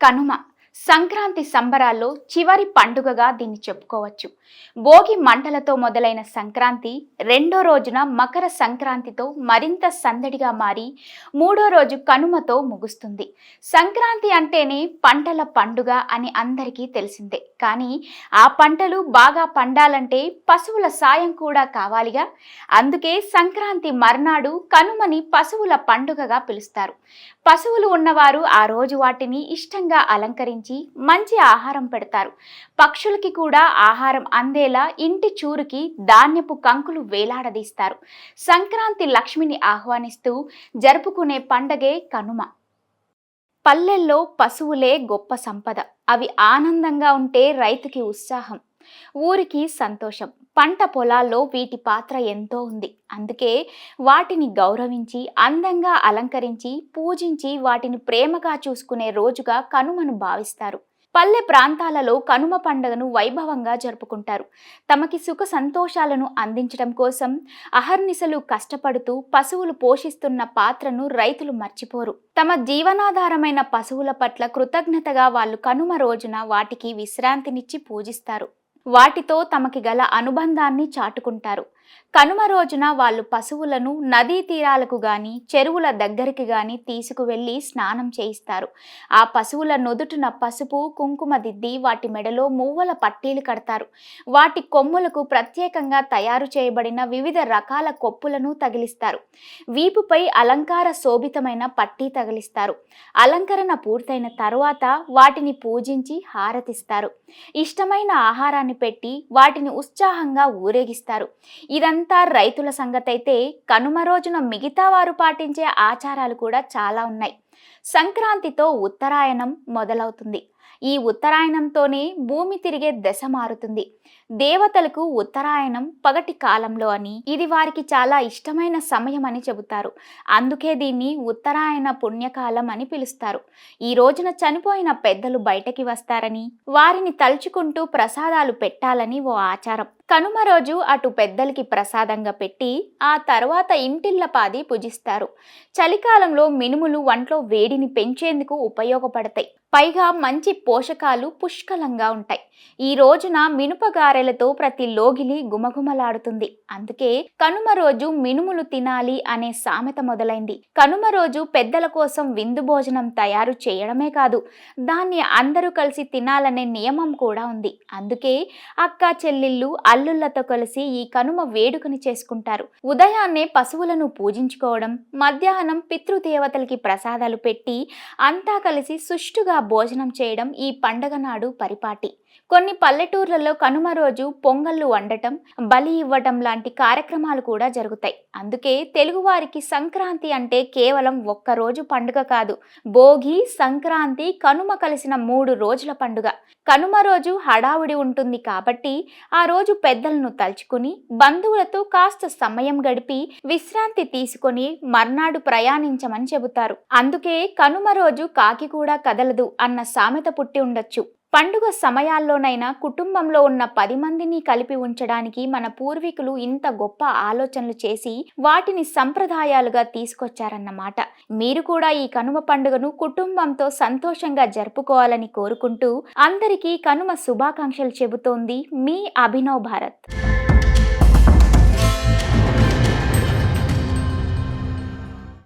కనుమ సంక్రాంతి సంబరాల్లో చివరి పండుగగా దీన్ని చెప్పుకోవచ్చు. భోగి మంటలతో మొదలైన సంక్రాంతి రెండో రోజున మకర సంక్రాంతితో మరింత సందడిగా మారి మూడో రోజు కనుమతో ముగుస్తుంది. సంక్రాంతి అంటేనే పంటల పండుగ అని అందరికీ తెలిసిందే. కానీ ఆ పంటలు బాగా పండాలంటే పశువుల సాయం కూడా కావాలిగా. అందుకే సంక్రాంతి మర్నాడు కనుమని పశువుల పండుగగా పిలుస్తారు. పశువులు ఉన్నవారు ఆ రోజు వాటిని ఇష్టంగా అలంకరించి మంచి ఆహారం పెడతారు. పక్షులకి కూడా ఆహారం అందేలా ఇంటి చూరుకి ధాన్యపు కంకులు వేలాడదీస్తారు. సంక్రాంతి లక్ష్మిని ఆహ్వానిస్తూ జరుపుకునే పండగే కనుమ. పల్లెల్లో పశువులే గొప్ప సంపద. అవి ఆనందంగా ఉంటే రైతుకి ఉత్సాహం, ఊరికి సంతోషం. పంట పొలాల్లో వీటి పాత్ర ఎంతో ఉంది. అందుకే వాటిని గౌరవించి అందంగా అలంకరించి పూజించి వాటిని ప్రేమగా చూసుకునే రోజుగా కనుమను భావిస్తారు. పల్లె ప్రాంతాలలో కనుమ పండుగను వైభవంగా జరుపుకుంటారు. తమకి సుఖ సంతోషాలను అందించడం కోసం అహర్నిశలు కష్టపడుతూ పశువులు పోషిస్తున్న పాత్రను రైతులు మర్చిపోరు. తమ జీవనాధారమైన పశువుల పట్ల కృతజ్ఞతగా వాళ్ళు కనుమ రోజున వాటికి విశ్రాంతినిచ్చి పూజిస్తారు. వాటితో తమకి గల అనుబంధాన్ని చాటుకుంటారు. కనుమ రోజున వాళ్ళు పశువులను నదీ తీరాలకు గాని చెరువుల దగ్గరికి గాని తీసుకువెళ్ళి స్నానం చేయిస్తారు. ఆ పశువుల నుదుటిన పసుపు కుంకుమ దిద్ది వాటి మెడలో మువ్వల పట్టీలు కడతారు. వాటి కొమ్ములకు ప్రత్యేకంగా తయారు చేయబడిన వివిధ రకాల కొప్పులను తగిలిస్తారు. వీపుపై అలంకార శోభితమైన పట్టీ తగిలిస్తారు. అలంకరణ పూర్తయిన తరువాత వాటిని పూజించి హారతిస్తారు. ఇష్టమైన ఆహారాన్ని పెట్టి వాటిని ఉత్సాహంగా ఊరేగిస్తారు. ఇదంతా రైతుల సంగతైతే కనుమ రోజున మిగతా వారు పాటించే ఆచారాలు కూడా చాలా ఉన్నాయి. సంక్రాంతితో ఉత్తరాయణం మొదలవుతుంది. ఈ ఉత్తరాయణంతోనే భూమి తిరిగే దశ మారుతుంది. దేవతలకు ఉత్తరాయణం పగటి కాలంలో అని, ఇది వారికి చాలా ఇష్టమైన సమయం అని చెబుతారు. అందుకే దీన్ని ఉత్తరాయణ పుణ్యకాలం అని పిలుస్తారు. ఈ రోజున చనిపోయిన పెద్దలు బయటకి వస్తారని, వారిని తలుచుకుంటూ ప్రసాదాలు పెట్టాలని ఓ ఆచారం. కనుమ రోజు అటు పెద్దలకి ప్రసాదంగా పెట్టి ఆ తర్వాత ఇంటిల్లపాది పూజిస్తారు. చలికాలంలో మినుములు వంట్లో వేడిని పెంచేందుకు ఉపయోగపడతాయి. పైగా మంచి పోషకాలు పుష్కలంగా ఉంటాయి. ఈ రోజున మినుపగారెలతో ప్రతి లోగిలి గుమగుమలాడుతుంది. అందుకే కనుమ రోజు మినుములు తినాలి అనే సామెత మొదలైంది. కనుమ రోజు పెద్దల కోసం విందు భోజనం తయారు చేయడమే కాదు, దాన్ని అందరూ కలిసి తినాలనే నియమం కూడా ఉంది. అందుకే అక్క చెల్లెళ్ళు అల్లుళ్లతో కలిసి ఈ కనుమ వేడుకని చేసుకుంటారు. ఉదయాన్నే పశువులను పూజించుకోవడం, మధ్యాహ్నం పితృదేవతలకి ప్రసాదాలు పెట్టి అంతా కలిసి సుష్టుగా భోజనం చేయడం ఈ పండగ నాడు పరిపాటి. కొన్ని పల్లెటూర్లలో కనుమ రోజు పొంగళ్ళు వండటం, బలి ఇవ్వటం లాంటి కార్యక్రమాలు కూడా జరుగుతాయి. అందుకే తెలుగువారికి సంక్రాంతి అంటే కేవలం ఒక్కరోజు పండుగ కాదు, భోగి, సంక్రాంతి, కనుమ కలిసిన 3 రోజుల పండుగ. కనుమ రోజు హడావుడి ఉంటుంది కాబట్టి ఆ రోజు పెద్దలను తలుచుకుని బంధువులతో కాస్త సమయం గడిపి విశ్రాంతి తీసుకొని మర్నాడు ప్రయాణించమని చెబుతారు. అందుకే కనుమ రోజు కాకి కూడా కదలదు అన్న సామెత పుట్టి ఉండొచ్చు. పండుగ సమయాల్లోనైనా కుటుంబంలో ఉన్న 10 మందిని కలిపి ఉంచడానికి మన పూర్వీకులు ఇంత గొప్ప ఆలోచనలు చేసి వాటిని సంప్రదాయాలుగా తీసుకొచ్చారన్నమాట. మీరు కూడా ఈ కనుమ పండుగను కుటుంబంతో సంతోషంగా జరుపుకోవాలని కోరుకుంటూ అందరికీ కనుమ శుభాకాంక్షలు చెబుతోంది మీ అభినవ్ భారత్.